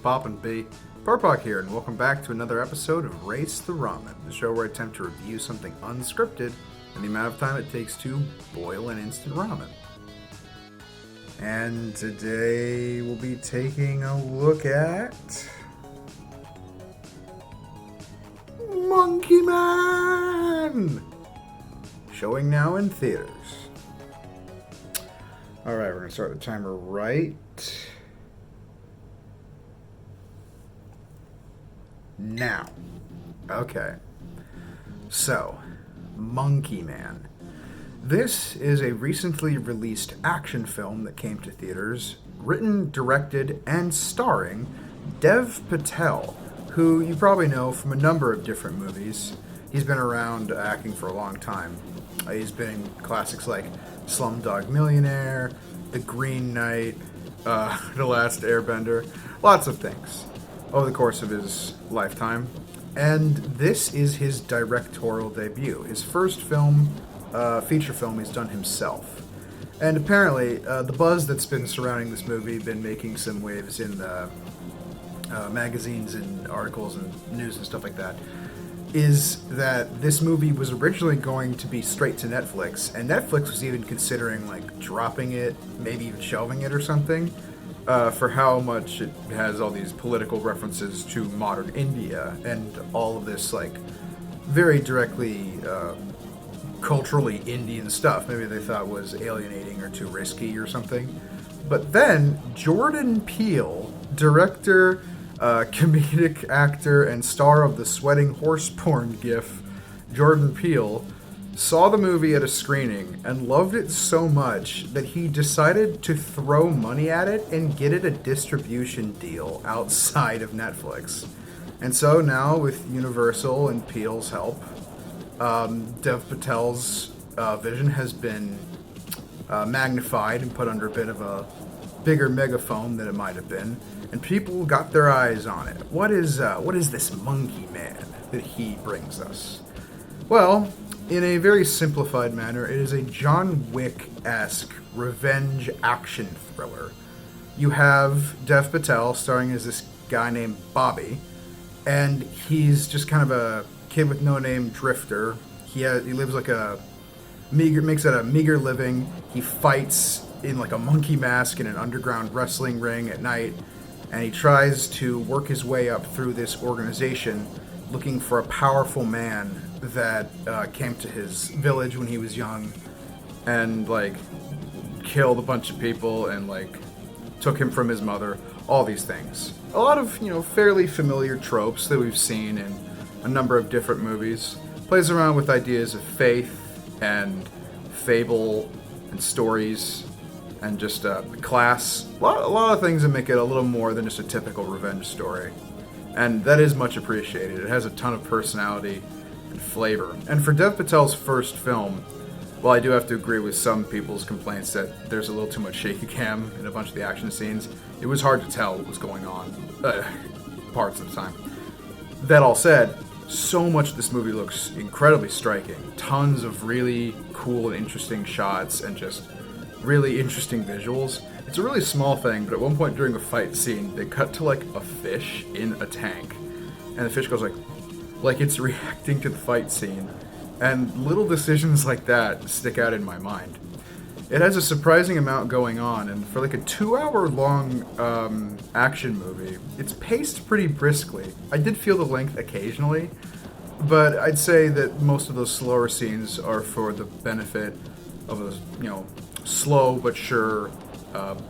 Poppin' B. Purpok here, and welcome back to another episode of Race the Ramen, the show where I attempt to review something unscripted and the amount of time it takes to boil an instant ramen. And today we'll be taking a look at Monkey Man! Showing now in theaters. Alright, we're going to start the timer right now. Okay. So, Monkey Man. This is a recently released action film that came to theaters, written, directed, and starring Dev Patel, who you probably know from a number of different movies. He's been around acting for a long time. He's been in classics like Slumdog Millionaire, The Green Knight, The Last Airbender, lots of things over the course of his lifetime. And this is his directorial debut, his first film, feature film he's done himself. And apparently, the buzz that's been surrounding this movie, been making some waves in the magazines and articles and news and stuff like that, is that this movie was originally going to be straight to Netflix, and Netflix was even considering like dropping it, maybe even shelving it or something, for how much it has all these political references to modern India and all of this like very directly culturally Indian stuff. Maybe they thought was alienating or too risky or something. But then Jordan Peele, director, comedic actor, and star of the sweating horse porn gif, Jordan Peele, saw the movie at a screening and loved it so much that he decided to throw money at it and get it a distribution deal outside of Netflix. And so now, with Universal and Peele's help, Dev Patel's vision has been magnified and put under a bit of a bigger megaphone than it might have been, and people got their eyes on it. What is this Monkey Man that he brings us? Well, in a very simplified manner, it is a John Wick-esque revenge action thriller. You have Dev Patel starring as this guy named Bobby, and he's just kind of a kid with no name drifter. He lives like makes it a meager living. He fights in like a monkey mask in an underground wrestling ring at night, and he tries to work his way up through this organization looking for a powerful man that came to his village when he was young and like killed a bunch of people and like took him from his mother. All these things, a lot of fairly familiar tropes that we've seen in a number of different movies. Plays around with ideas of faith and fable and stories and just class. A lot of things that make it a little more than just a typical revenge story. And that is much appreciated. It has a ton of personality and flavor. And for Dev Patel's first film, while I do have to agree with some people's complaints that there's a little too much shaky cam in a bunch of the action scenes, it was hard to tell what was going on parts of the time. That all said, so much of this movie looks incredibly striking. Tons of really cool and interesting shots and just really interesting visuals. It's a really small thing, but at one point during a fight scene, they cut to like a fish in a tank, and the fish goes like it's reacting to the fight scene, and little decisions like that stick out in my mind. It has a surprising amount going on, and for like a 2-hour long action movie, it's paced pretty briskly. I did feel the length occasionally, but I'd say that most of those slower scenes are for the benefit of a slow but sure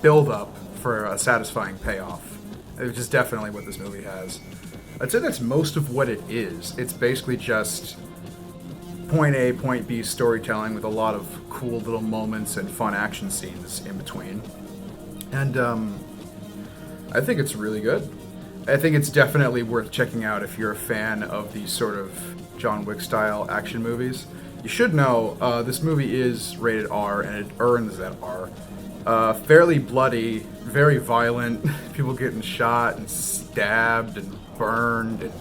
build up for a satisfying payoff, which is definitely what this movie has. I'd say that's most of what it is. It's basically just point A, point B storytelling with a lot of cool little moments and fun action scenes in between. And I think it's really good. I think it's definitely worth checking out if you're a fan of these sort of John Wick style action movies. You should know this movie is rated R, and it earns that R. Fairly bloody, very violent, people getting shot and stabbed and burned and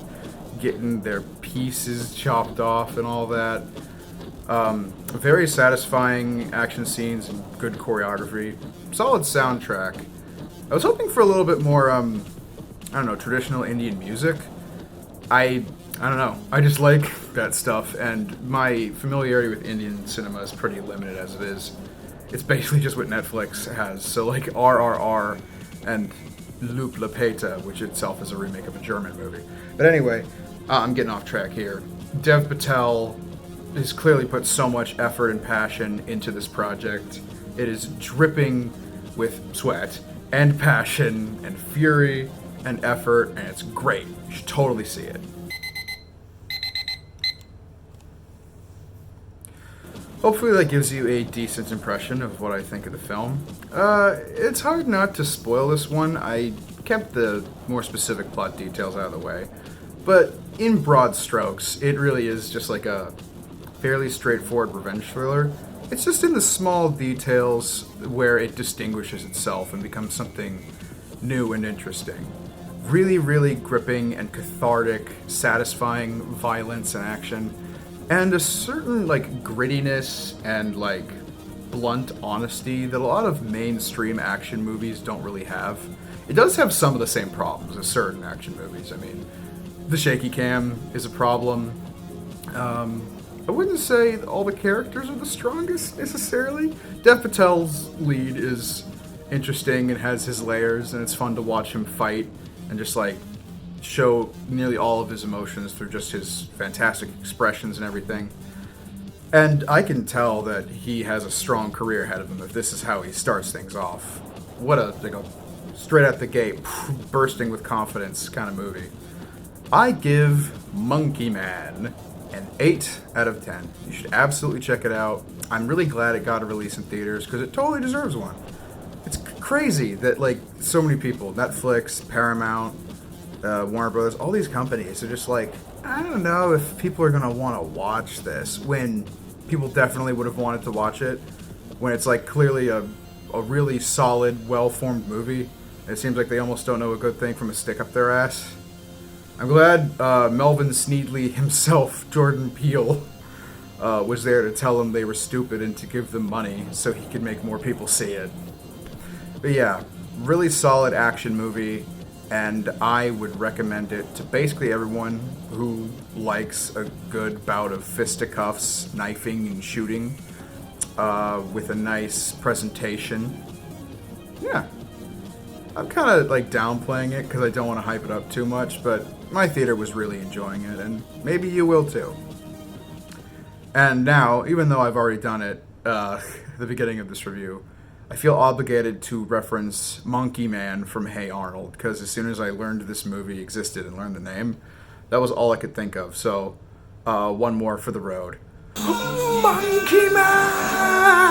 getting their pieces chopped off and all that. Very satisfying action scenes and good choreography. Solid soundtrack. I was hoping for a little bit more I don't know, traditional Indian music. I don't know. I just like that stuff, and my familiarity with Indian cinema is pretty limited as it is. It's basically just what Netflix has. So like RRR and Loop Lapeta, which itself is a remake of a German movie. But anyway, I'm getting off track here. Dev Patel has clearly put so much effort and passion into this project. It is dripping with sweat and passion and fury and effort, and it's great. You should totally see it. Hopefully that gives you a decent impression of what I think of the film. It's hard not to spoil this one. I kept the more specific plot details out of the way. But in broad strokes, it really is just like a fairly straightforward revenge thriller. It's just in the small details where it distinguishes itself and becomes something new and interesting. Really, really gripping and cathartic, satisfying violence and action. And a certain, like, grittiness and, like, blunt honesty that a lot of mainstream action movies don't really have. It does have some of the same problems as certain action movies. I mean, the shaky cam is a problem. I wouldn't say all the characters are the strongest, necessarily. Dev Patel's lead is interesting and has his layers, and it's fun to watch him fight and just, like, show nearly all of his emotions through just his fantastic expressions and everything. And I can tell that he has a strong career ahead of him if this is how he starts things off. What a, like a straight out the gate, bursting with confidence kind of movie. I give Monkey Man an 8 out of 10. You should absolutely check it out. I'm really glad it got a release in theaters because it totally deserves one. It's crazy that, like, so many people, Netflix, Paramount, Warner Brothers, all these companies are just like, I don't know if people are going to want to watch this, when people definitely would have wanted to watch it, when it's like clearly a really solid, well-formed movie. It seems like they almost don't know a good thing from a stick up their ass. I'm glad Melvin Sneedley himself, Jordan Peele, was there to tell them they were stupid and to give them money so he could make more people see it. But yeah, really solid action movie. And I would recommend it to basically everyone who likes a good bout of fisticuffs, knifing, and shooting with a nice presentation. Yeah. I'm kind of like downplaying it because I don't want to hype it up too much, but my theater was really enjoying it, and maybe you will too. And now, even though I've already done it at the beginning of this review, I feel obligated to reference Monkey Man from Hey Arnold, because as soon as I learned this movie existed and learned the name, that was all I could think of. So, one more for the road. Monkey Man!